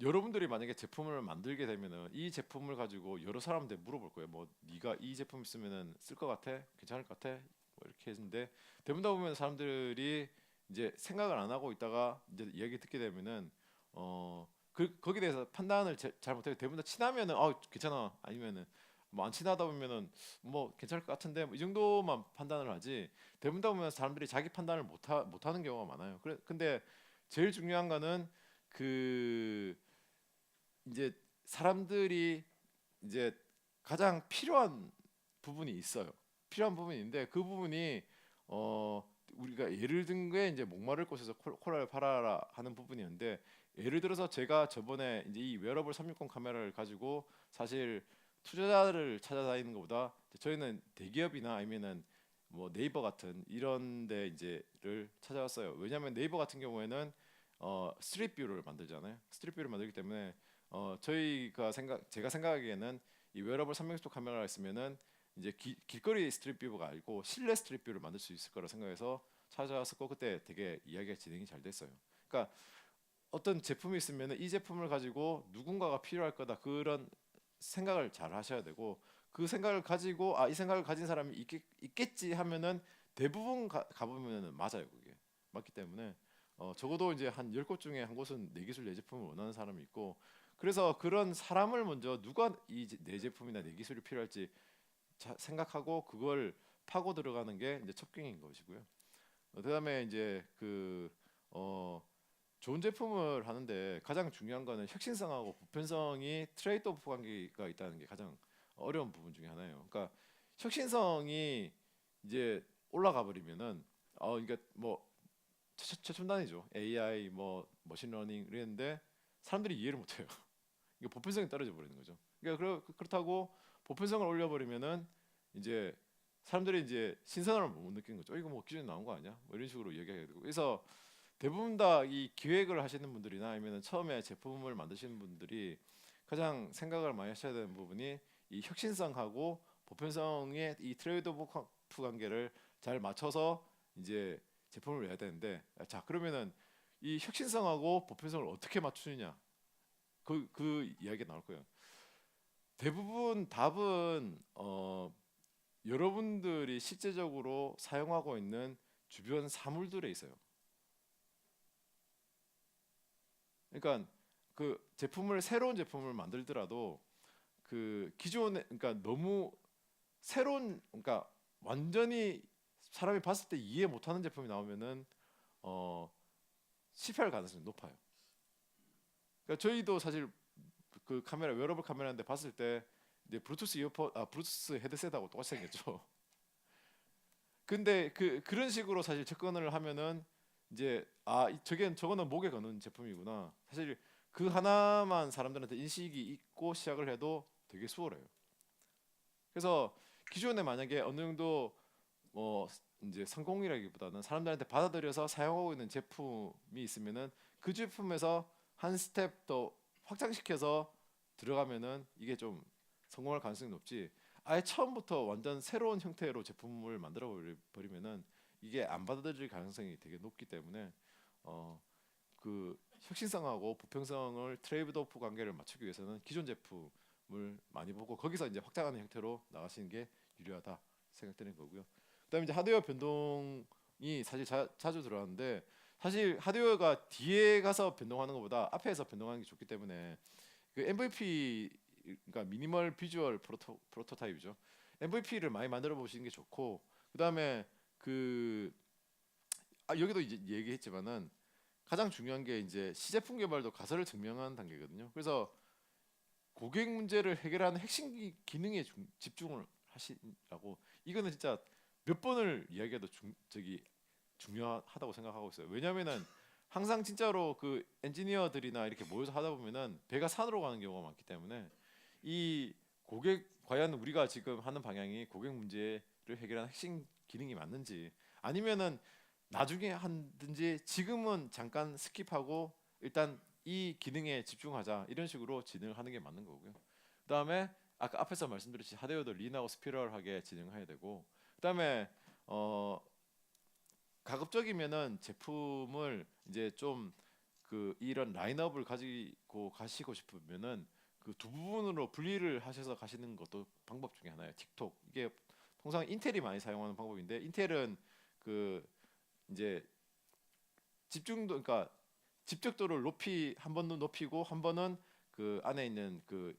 여러분들이 만약에 제품을 만들게 되면은 이 제품을 가지고 여러 사람한테 물어볼 거예요. 뭐 네가 이 제품 있으면은 쓸 것 같아? 괜찮을 것 같아? 뭐 이렇게 했는데 대부분 다 보면 사람들이 이제 생각을 안 하고 있다가 이제 이야기 듣게 되면은 거기에 대해서 판단을 잘 못해요. 대부분 다 친하면은 괜찮아, 아니면은 뭐 안 친하다 보면은 뭐 괜찮을 것 같은데 뭐이 정도만 판단을 하지, 대부분 다 보면 사람들이 자기 판단을 못하는 경우가 많아요. 근데 제일 중요한 거는 그 이제 사람들이 이제 가장 필요한 부분이 있어요. 필요한 부분인데 그 부분이 우리가 예를 든 게 이제 목마를 곳에서 콜라를 팔아라 하는 부분이었는데, 예를 들어서 제가 저번에 이제 이 웨어러블 360 카메라를 가지고 사실 투자자를 찾아다니는 것보다 저희는 대기업이나 아니면은 뭐 네이버 같은 이런 데 이제를 찾아왔어요. 왜냐하면 네이버 같은 경우에는 스트릿 뷰를 만들잖아요. 스트릿 뷰를 만들기 때문에 제가 생각하기에는 이 웨어러블 360도 카메라가 있으면은 이제 길거리 스트릿 뷰가 아니고 실내 스트릿 뷰를 만들 수 있을 거라 생각해서 찾아왔었고 그때 되게 이야기가 진행이 잘 됐어요. 그러니까 어떤 제품이 있으면은 이 제품을 가지고 누군가가 필요할 거다 그런 생각을 잘 하셔야 되고, 그 생각을 가지고 이 생각을 가진 사람이 있겠지 하면은 대부분 가보면은 맞아요. 그게 맞기 때문에 적어도 이제 한 10곳 중에 한 곳은 내 기술 내 제품을 원하는 사람이 있고, 그래서 그런 사람을 먼저 누가 내 제품이나 내 기술이 필요할지 생각하고 그걸 파고 들어가는 게 이제 첩경인 것이고요. 그다음에 이제 좋은 제품을 하는데 가장 중요한 거는 혁신성하고 보편성이 트레이드 오프 관계가 있다는 게 가장 어려운 부분 중에 하나예요. 그러니까 혁신성이 이제 올라가 버리면은 그러니까 뭐 최첨단이죠. AI 뭐 머신러닝 이랬는데 사람들이 이해를 못 해요. 이게 보편성이 떨어져 버리는 거죠. 그러니까 그렇다고 보편성을 올려 버리면은 이제 사람들이 이제 신선함을 못 느끼는 거죠. 이거 뭐 기존에 나온 거 아니야? 뭐 이런 식으로 이야기하게 되고. 그래서 대부분 다 이 기획을 하시는 분들이나 아니면 처음에 제품을 만드시는 분들이 가장 생각을 많이 하셔야 되는 부분이 이 혁신성하고 보편성의 이 트레이드오프 관계를 잘 맞춰서 이제 제품을 내야 되는데, 자 그러면은 이 혁신성하고 보편성을 어떻게 맞추느냐, 그 이야기가 나올 거예요. 대부분 답은 여러분들이 실제적으로 사용하고 있는 주변 사물들에 있어요. 그러니까 새로운 제품을 만들더라도 그 기존에, 그러니까 너무 그러니까 완전히 사람이 봤을 때 이해 못하는 제품이 나오면은 어, 실패할 가능성이 높아요. 그러니까 저희도 사실 그 카메라, 웨어러블 카메라인데 봤을 때 이제 블루투스 헤드셋하고 똑같이 생겼죠. 근데 그런 식으로 사실 접근을 하면은 이제 저거는 목에 거는 제품이구나. 사실 그 하나만 사람들한테 인식이 있고 시작을 해도 되게 수월해요. 그래서 기존에 만약에 어느 정도 뭐 이제 성공이라기보다는 사람들한테 받아들여서 사용하고 있는 제품이 있으면은 그 제품에서 한 스텝 더 확장시켜서 들어가면은 이게 좀 성공할 가능성이 높지. 아예 처음부터 완전 새로운 형태로 제품을 만들어 버리면은 이게 안 받아들일 가능성이 되게 높기 때문에 그 혁신성하고 보편성을 트레이드 오프 관계를 맞추기 위해서는 기존 제품을 많이 보고 거기서 이제 확장하는 형태로 나가시는 게 유리하다 생각되는 거고요. 그다음에 이제 하드웨어 변동이 사실 자주 들어가는데, 사실 하드웨어가 뒤에 가서 변동하는 것보다 앞에서 변동하는 게 좋기 때문에 그 MVP, 그러니까 미니멀 비주얼 프로토타입이죠. MVP를 많이 만들어 보시는 게 좋고, 그다음에 여기도 이제 얘기했지만은 가장 중요한 게 이제 시제품 개발도 가설을 증명하는 단계거든요. 그래서 고객 문제를 해결하는 핵심 기능에 집중을 하시라고. 이거는 진짜 몇 번을 이야기해도 중요하다고 생각하고 있어요. 왜냐면은 항상 진짜로 그 엔지니어들이나 이렇게 모여서 하다 보면은 배가 산으로 가는 경우가 많기 때문에 이 과연 우리가 지금 하는 방향이 고객 문제를 해결하는 핵심 기능이 맞는지, 아니면은 나중에 하든지 지금은 잠깐 스킵하고 일단 이 기능에 집중하자, 이런 식으로 진행을 하는 게 맞는 거고요. 그다음에 아까 앞에서 말씀드렸듯이 하드웨어도 린하고 스피럴하게 진행해야 되고, 그다음에 가급적이면은 제품을 이제 좀 이런 라인업을 가지고 가시고 싶으면은 그 두 부분으로 분리를 하셔서 가시는 것도 방법 중에 하나예요. 틱톡, 이게 통상 인텔이 많이 사용하는 방법인데, 인텔은 그 이제 그러니까 집적도를 한 번은 높이고 한 번은 그 안에 있는 그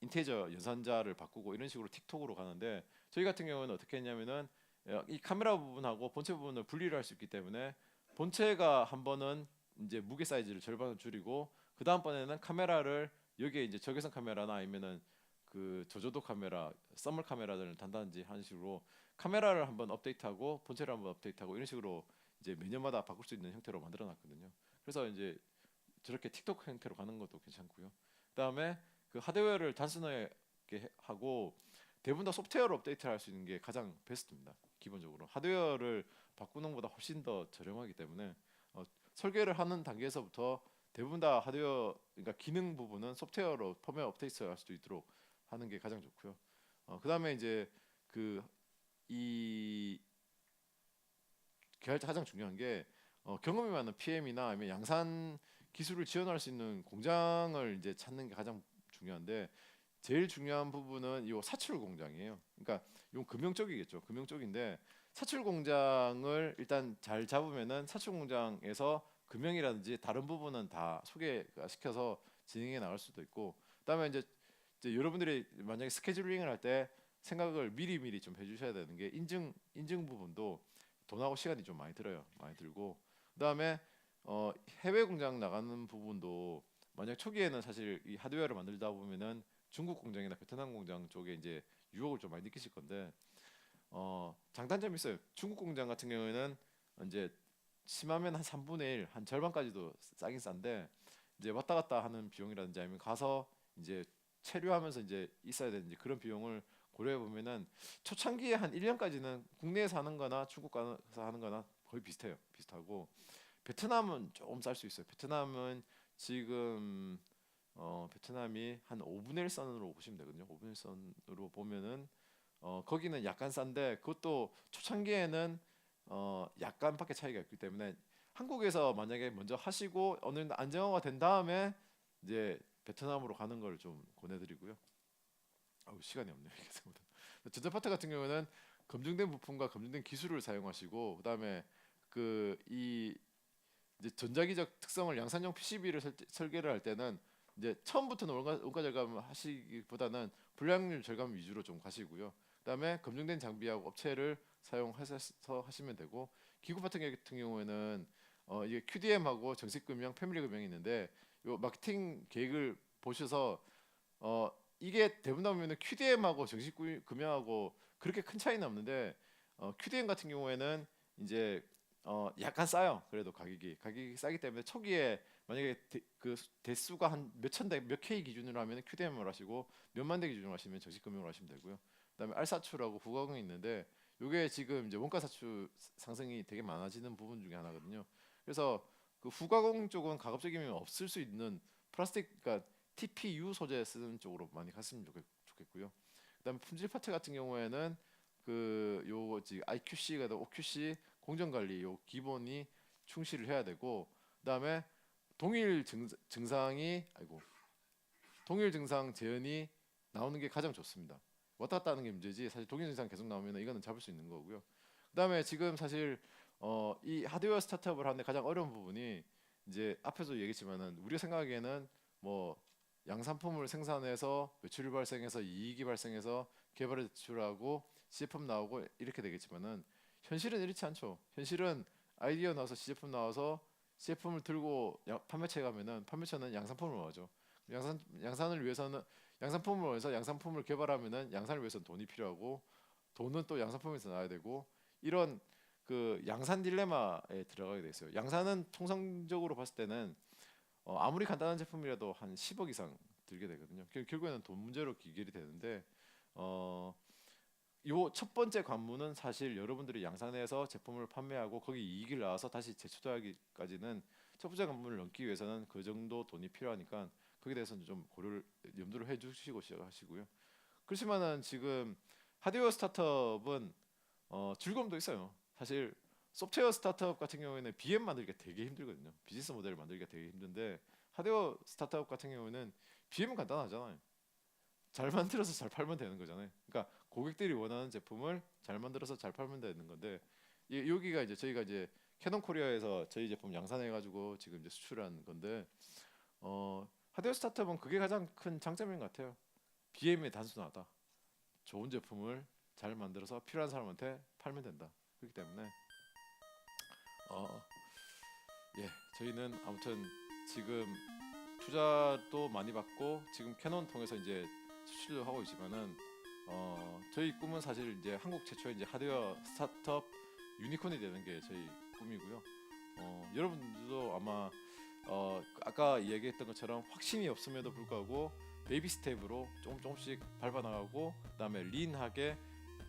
인테저 연산자를 바꾸고 이런 식으로 틱톡으로 가는데, 저희 같은 경우는 어떻게 했냐면은 이 카메라 부분하고 본체 부분을 분리를 할 수 있기 때문에 본체가 한 번은 이제 무게 사이즈를 절반을 줄이고, 그 다음번에는 카메라를 여기에 이제 적외선 카메라나 아니면은 그 저조도 카메라, 썸멀 카메라들을 단단지 하는 식으로 카메라를 한번 업데이트하고 본체를 한번 업데이트하고 이런 식으로 이제 매년마다 바꿀 수 있는 형태로 만들어 놨거든요. 그래서 이제 저렇게 틱톡 형태로 가는 것도 괜찮고요. 그다음에 그 하드웨어를 단순하게 하고 대부분 다 소프트웨어로 업데이트를 할 수 있는 게 가장 베스트입니다. 기본적으로 하드웨어를 바꾸는 것보다 훨씬 더 저렴하기 때문에 설계를 하는 단계에서부터 대부분 다 하드웨어, 그러니까 기능 부분은 소프트웨어로 펌웨어 업데이트 할 수도 있도록 하는 게 가장 좋고요. 그다음에 이제 이 가장 중요한 게 경험이 많은 PM이나 아니면 양산 기술을 지원할 수 있는 공장을 이제 찾는 게 가장 중요한데, 제일 중요한 부분은 이 사출 공장이에요. 그러니까 이 금형 쪽이겠죠. 금형 쪽인데 사출 공장을 일단 잘 잡으면은 사출 공장에서 금형이라든지 다른 부분은 다 소개가 시켜서 진행해 나갈 수도 있고, 그다음에 이제 여러분들이 만약에 스케줄링을 할 때 생각을 미리 좀 해주셔야 되는 게 인증 부분도 돈하고 시간이 좀 많이 들어요. 많이 들고 그다음에 해외 공장 나가는 부분도 만약 초기에는 사실 이 하드웨어를 만들다 보면은 중국 공장이나 베트남 공장 쪽에 이제 유혹을 좀 많이 느끼실 건데 장단점이 있어요. 중국 공장 같은 경우에는 이제 심하면 한 3분의 1, 한 절반까지도 싸긴 싼데 이제 왔다 갔다 하는 비용이라든지 아니면 가서 이제 체류하면서 이제 있어야 되는 이제 그런 비용을 고려해 보면은 초창기에 한 1년까지는 국내에서 하는 거나 중국 가서 하는 거나 거의 비슷해요. 비슷하고 베트남은 조금 쌀 수 있어요. 베트남은 지금 베트남이 한 5분의 1 선으로 보시면 되거든요. 5분의 1 선으로 보면은 거기는 약간 싼데 그것도 초창기에는 약간밖에 차이가 있기 때문에 한국에서 만약에 먼저 하시고 어느 정도 안정화가 된 다음에 이제 베트남으로 가는 걸 좀 권해드리고요. 아우 시간이 없네요. 이게 생각보다. 전자파트 같은 경우는 검증된 부품과 검증된 기술을 사용하시고 그다음에 이 이제 전자기적 특성을 양산형 PCB를 설계를 할 때는 이제 처음부터는 원가 절감 하시기보다는 불량률 절감 위주로 좀 가시고요. 그다음에 검증된 장비하고 업체를 사용해서 하시면 되고 기구 같은 경우에는 이게 QDM하고 정식 금형, 패밀리 금형이 있는데 요 마케팅 계획을 보셔서 이게 대부분 나오면은 QDM하고 정식 금형하고 그렇게 큰 차이는 없는데 QDM 같은 경우에는 이제 약간 싸요. 그래도 가격이 싸기 때문에 초기에 만약에 그 대수가 한 몇천 대, 몇 K 기준으로 하면 QDM을 하시고 몇만 대 기준으로 하시면 정식 금융을 하시면 되고요. 그다음에 알사추라고 후가공이 있는데 요게 지금 이제 원가 사추 상승이 되게 많아지는 부분 중에 하나거든요. 그래서 그 후가공 쪽은 가급적이면 없을 수 있는 플라스틱, 그러니까 TPU 소재 쓰는 쪽으로 많이 갔으면 좋겠고요. 그다음에 품질 파트 같은 경우에는 그 요거 IQC가 OQC 공정 관리 요 기본이 충실을 해야 되고 그다음에 동일 증상이 동일 증상 재현이 나오는 게 가장 좋습니다. 왔다 갔다 하는 게 문제지 사실 동일 증상 계속 나오면 이거는 잡을 수 있는 거고요. 그다음에 지금 사실 이 하드웨어 스타트업을 하는데 가장 어려운 부분이 이제 앞에서 얘기했지만은 우리 생각에는 뭐 양산품을 생산해서 매출 발생해서 이익이 발생해서 개발에 제출하고 시제품 나오고 이렇게 되겠지만은 현실은 이렇지 않죠. 현실은 아이디어 나와서 시제품 나와서 시제품을 들고 판매처에 가면은 판매처는 양산품을 원하죠. 양산을 위해서는 양산품을 원해서 양산품을 개발하면은 양산을 위해서는 돈이 필요하고 돈은 또 양산품에서 나와야 되고 이런 그 양산 딜레마에 들어가게 돼 있어요. 양산은 통상적으로 봤을 때는 아무리 간단한 제품이라도 한 10억 이상 들게 되거든요. 결국에는 돈 문제로 귀결이 되는데 요 첫 번째 관문은 사실 여러분들이 양산해서 제품을 판매하고 거기 이익을 나와서 다시 재투자하기까지는 첫 번째 관문을 넘기 위해서는 그 정도 돈이 필요하니까 거기에 대해서는 좀 고려를 염두를 해주시고 시작하시고요. 그렇지만은 지금 하드웨어 스타트업은 즐거움도 있어요. 사실 소프트웨어 스타트업 같은 경우에는 BM 만들기가 되게 힘들거든요. 비즈니스 모델을 만들기가 되게 힘든데 하드웨어 스타트업 같은 경우에는 BM은 간단하잖아요. 잘 만들어서 잘 팔면 되는 거잖아요. 그러니까 고객들이 원하는 제품을 잘 만들어서 잘 팔면 되는 건데 여기가 이제 저희가 이제 캐논 코리아에서 저희 제품 양산해 가지고 지금 이제 수출한 건데 하드웨어 스타트업은 그게 가장 큰 장점인 것 같아요. BM이 단순하다. 좋은 제품을 잘 만들어서 필요한 사람한테 팔면 된다. 그렇기 때문에 예, 저희는 아무튼 지금 투자도 많이 받고 지금 캐논 통해서 이제 수출도 하고 있지만은 저희 꿈은 사실 이제 한국 최초의 이제 하드웨어 스타트업 유니콘이 되는 게 저희 꿈이고요. 여러분들도 아마 아까 이야기했던 것처럼 확신이 없음에도 불구하고 베이비 스텝으로 조금씩 밟아 나가고 그다음에 린하게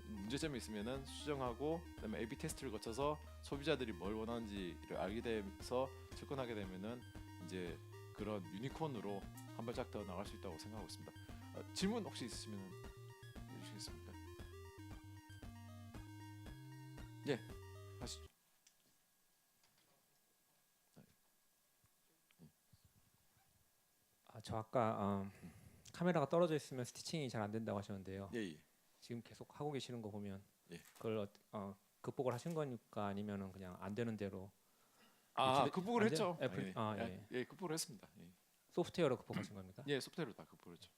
문제점이 있으면은 수정하고 그다음에 A/B 테스트를 거쳐서 소비자들이 뭘 원하는지를 알게 되면서 접근하게 되면은 이제 그런 유니콘으로 한 발짝 더 나갈 수 있다고 생각하고 있습니다. 질문 혹시 있으시면 해주시겠습니까? 예, 하시죠. 저 아까 카메라가 떨어져 있으면 스티칭이 잘 안 된다고 하셨는데요. 예, 예. 지금 계속 하고 계시는 거 보면 예. 그걸 극복을 하신 거니까 아니면은 그냥 안 되는 대로 극복을 안 돼- 했죠. 애플- 예. 예, 극복을 했습니다. 예. 소프트웨어로 극복하신 겁니까? 예, 소프트웨어로 다 극복을 했죠.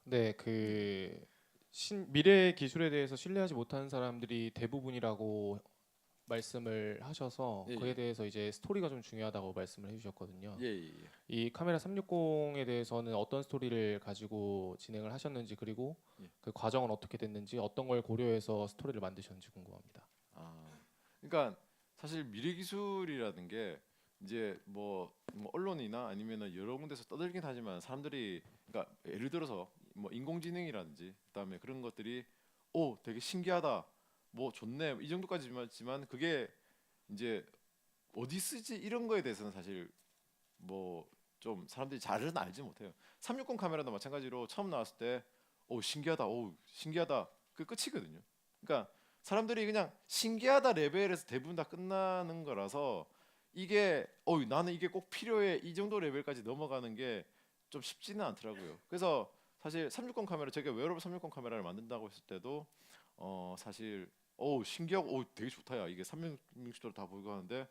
네, 미래 기술에 대해서 신뢰하지 못하는 사람들이 대부분이라고 말씀을 하셔서 예, 그에 예. 대해서 이제 스토리가 좀 중요하다고 말씀을 해주셨거든요. 예, 예, 예. 이 카메라 360에 대해서는 어떤 스토리를 가지고 진행을 하셨는지 그리고 예. 그 과정은 어떻게 됐는지 어떤 걸 고려해서 스토리를 만드셨는지 궁금합니다. 그러니까 사실 미래 기술이라는 게 이제 뭐 언론이나 아니면은 여러 군데서 떠들긴 하지만 사람들이 그러니까 예를 들어서 뭐 인공지능이라든지 그다음에 그런 것들이 오 되게 신기하다 뭐 좋네 이 정도까지지만 그게 이제 어디 쓰지 이런 거에 대해서는 사실 뭐 좀 사람들이 잘은 알지 못해요. 360 카메라도 마찬가지로 처음 나왔을 때 오 신기하다 오 신기하다 그 끝이거든요. 그러니까 사람들이 그냥 신기하다 레벨에서 대부분 다 끝나는 거라서 이게 나는 이게 꼭 필요해 이 정도 레벨까지 넘어가는 게 좀 쉽지는 않더라고요. 그래서 사실 360 카메라 제가 웨어러블 360 카메라를 만든다고 했을 때도 사실 신기하고 되게 좋다 야 이게 360도로 다 보이고 하는데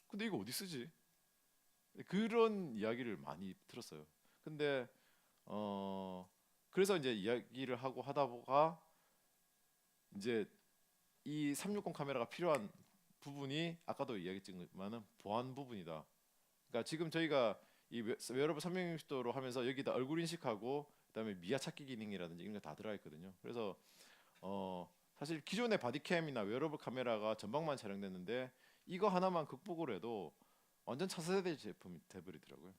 근데 이거 어디 쓰지? 그런 이야기를 많이 들었어요. 근데 어 그래서 이제 이야기를 하고 하다 보가 이제 이 360 카메라가 필요한 부분이 아까도 이야기했지만은 보안 부분이다. 그러니까 지금 저희가 이 웨어러블 360도로 하면서 여기다 얼굴 인식하고 그다음에 미아 찾기 기능이라든지 이런 거 다 들어가 있거든요. 그래서 사실 기존의 바디캠이나 웨어러블 카메라가 전방만 촬영됐는데 이거 하나만 극복을 해도 완전 차세대 제품이 돼버리더라고요.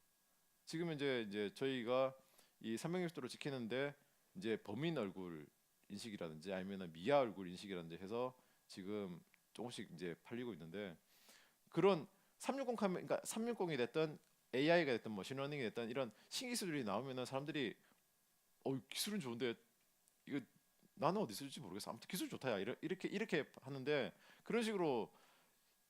지금 이제 저희가 이 360도를 지키는데 이제 범인 얼굴 인식이라든지 아니면 미아 얼굴 인식이라든지 해서 지금 조금씩 이제 팔리고 있는데 그런 360 카메라 그러니까 360이 됐던 AI가 됐던 머신러닝이 됐던 이런 신기술이 나오면은 사람들이 기술은 좋은데 이거 나는 어디 쓸지 모르겠어. 아무튼 기술 좋다야. 이렇게 하는데 그런 식으로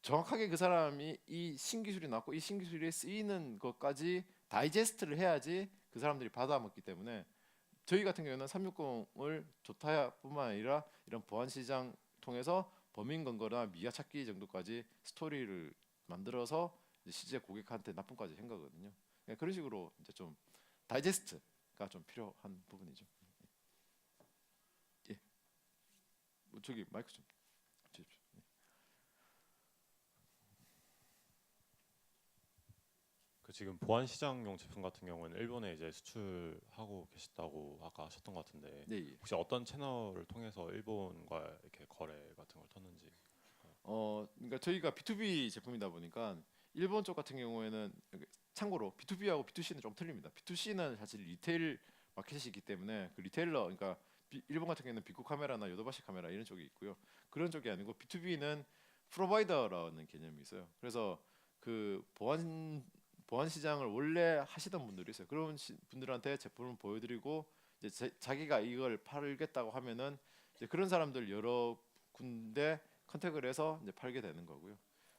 정확하게 그 사람이 이 신기술이 나왔고 이 신기술이 쓰이는 것까지 다이제스트를 해야지 그 사람들이 받아먹기 때문에 저희 같은 경우는 360을 좋다야뿐만 아니라 이런 보안 시장 통해서 범인 근거나 미아 찾기 정도까지 스토리를 만들어서 이제 실제 고객한테 납품까지 한 거거든요. 그러니까 그런 식으로 이제 좀 다이제스트가 좀 필요한 부분이죠. 예, 저기 마이크 좀 주십시오. 그 지금 보안 시장용 제품 같은 경우는 일본에 이제 수출하고 계시다고 아까 하셨던 것 같은데 네, 예. 혹시 어떤 채널을 통해서 일본과 이렇게 거래 같은 걸 텄는지. 그러니까 저희가 B2B 제품이다 보니까 일본 쪽 같은 경우에는 참고로 B2B하고 B2C는 좀 틀립니다. B2C는 사실 리테일 마켓이기 때문에 그 리테일러 그러니까 일본 같은 경우에는 빅쿠 카메라나 요도바시 카메라 이런 쪽이 있고요. 그런 쪽이 아니고 B2B는 프로바이더라는 개념이 있어요. 그래서 그 보안 시장을 원래 하시던 분들이 있어요. 그런 분들한테 제품을 보여드리고 이제 자기가 이걸 팔겠다고 하면은 이제 그런 사람들 여러 군데 컨택을 해서 이제 팔게 되는 거고요.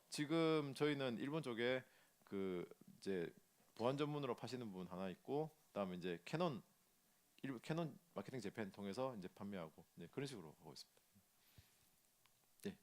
지금 저희는 일본 쪽에 그 이제 보안 전문으로 파시는 분 하나 있고 그다음에 이제 캐논 마케팅 재팬 통해서 이제 판매하고 네, 그런 식으로 하고 있습니다. 네.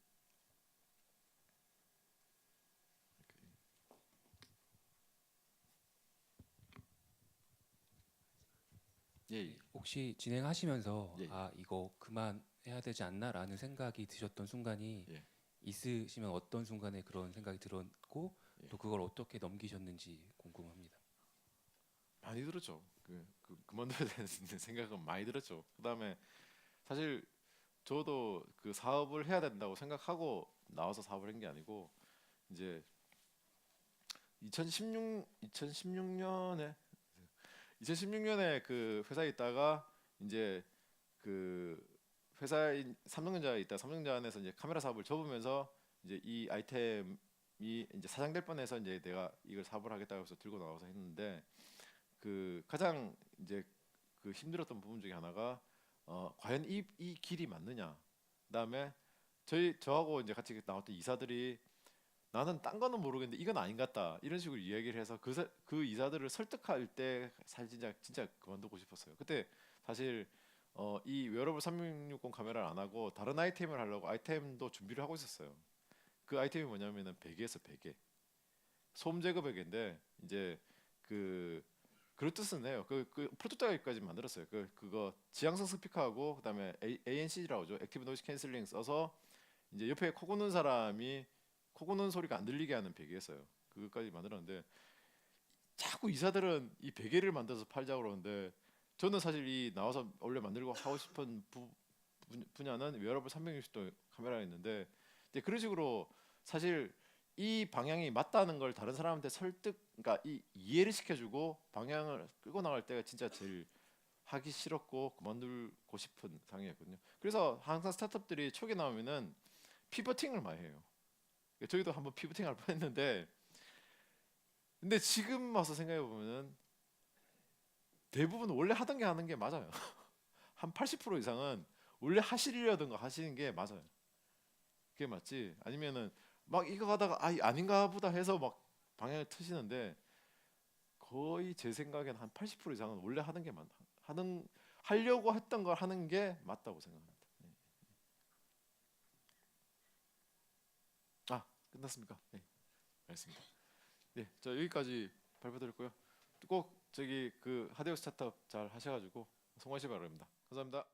예, 예. 혹시 진행하시면서 예, 예. 이거 그만해야 되지 않나라는 생각이 드셨던 순간이 예. 있으시면 어떤 순간에 그런 생각이 들었고 예. 또 그걸 어떻게 넘기셨는지 궁금합니다. 많이 들었죠. 그만둬야 되는 생각은 많이 들었죠. 그다음에 사실 저도 그 사업을 해야 된다고 생각하고 나와서 사업을 한 게 아니고 이제 2016년에 그 회사에 있다가 이제 그 회사인 삼성전자에 있다 삼성전자 안에서 이제 카메라 사업을 접으면서 이제 이 아이템이 이제 사장될 뻔해서 이제 내가 이걸 사업을 하겠다고 해서 들고 나와서 했는데 그 가장 이제 그 힘들었던 부분 중에 하나가 과연 이 길이 맞느냐. 그다음에 저하고 이제 같이 나왔던 이사들이 나는 딴 거는 모르겠는데 이건 아닌 것 같다 이런 식으로 이야기를 해서 그 이사들을 설득할 때 사실 진짜 그만두고 싶었어요. 그때 사실 이 웨어러블 360 카메라를 안 하고 다른 아이템을 하려고 아이템도 준비를 하고 있었어요. 그 아이템이 뭐냐면은 베개에서 베개 소음 제거 베개인데 이제 그 그런 뜻은 해요. 그 프로토타입까지 만들었어요. 그거 지향성 스피커하고 그다음에 ANC라고 하죠. 액티브 노이즈 캔슬링 써서 이제 옆에 코 고는 사람이 코 고는 소리가 안 들리게 하는 베개였어요. 그것까지 만들었는데 자꾸 이사들은 이 베개를 만들어서 팔자고 그러는데 저는 사실 이 나와서 원래 만들고 하고 싶은 분야는 웨어러블 360도 카메라가 있는데 이제 그런 식으로 사실 이 방향이 맞다는 걸 다른 사람한테 그러니까 이해를 시켜주고 방향을 끌고 나갈 때가 진짜 제일 하기 싫었고 그만두고 싶은 상황이었거든요. 그래서 항상 스타트업들이 초기 나오면은 피버팅을 많이 해요. 저희도 한번 피버팅할 뻔했는데 근데 지금 와서 생각해 보면은 대부분 원래 하던 게 하는 게 맞아요. 한 80% 이상은 원래 하시려던 거 하시는 게 맞아요. 그게 맞지? 아니면은 막 이거 하다가 아닌가 보다 해서 막 방향을 트시는데 거의 제 생각엔 한 80% 이상은 원래 하는 게 하려고 했던 걸 하는 게 맞다고 생각합니다. 네. 끝났습니까? 네, 알겠습니다. 네, 저 여기까지 발표드렸고요. 꼭 저기 그 하데오 스타트업 잘 하셔가지고 성공하시기 바랍니다. 감사합니다.